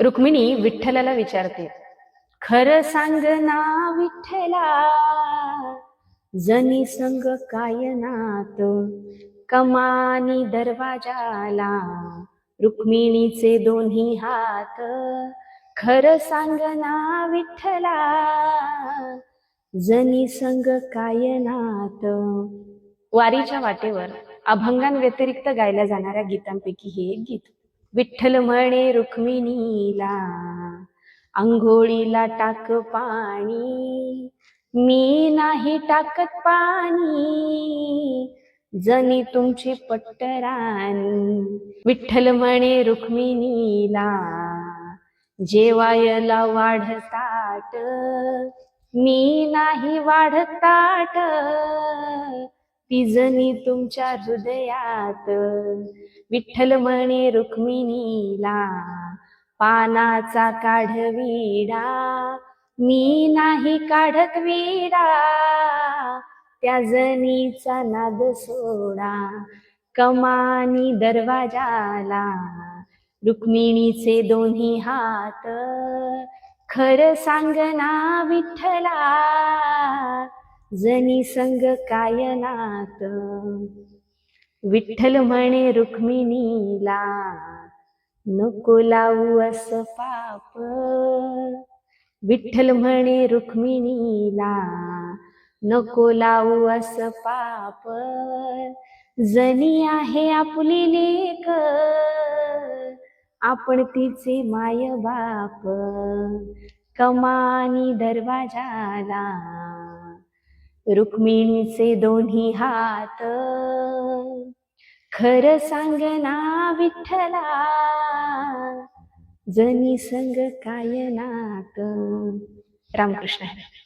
रुक्मिणी विठ्ठलाला विचारते, खरं सांग ना विठ्ठला, जनी संग काय नात, कमानी दरवाजाला रुक्मिणीचे दोन्ही हात. खरं सांग ना विठ्ठला, जनी संग काय नात. वारीच्या वाटेवर अभंगांव्यतिरिक्त गायल्या जाणाऱ्या गीतांपैकी हे एक गीत. विठ्ठल म्हणे रुक्मिणीला, अंघोळीला टाक पाणी, मी नाही टाकत पाणी, जनी तुमची पट्टराणी. विठ्ठल म्हणे रुक्मिणीला, जेवायला वाढ ताट, मी नाही वाढत ताट, ती जनी तुमच्या हृदयात. विठ्ठल म्हणे रुक्मिणीला, पानाचा काढ विडा, मी नाही काढत विडा, त्या जनीचा नाद सोडा. कमानी दरवाजाला रुक्मिणीचे दोन्ही हात. खरं सांग ना विठ्ठला, जनी संग काय नात. विठ्ठल म्हणे रुक्मिणीला, नको लावू असं पाप. विठ्ठल म्हणे रुक्मिणीला, नको लावू असं पाप, जनी आहे आपली लेक, आपण तिचे माय बाप. कमानी दरवाजाला रुक्मिणीचे दोन्ही हात. खरं सांग ना विठ्ठला, जनी संग काय नात. रामकृष्ण हरी.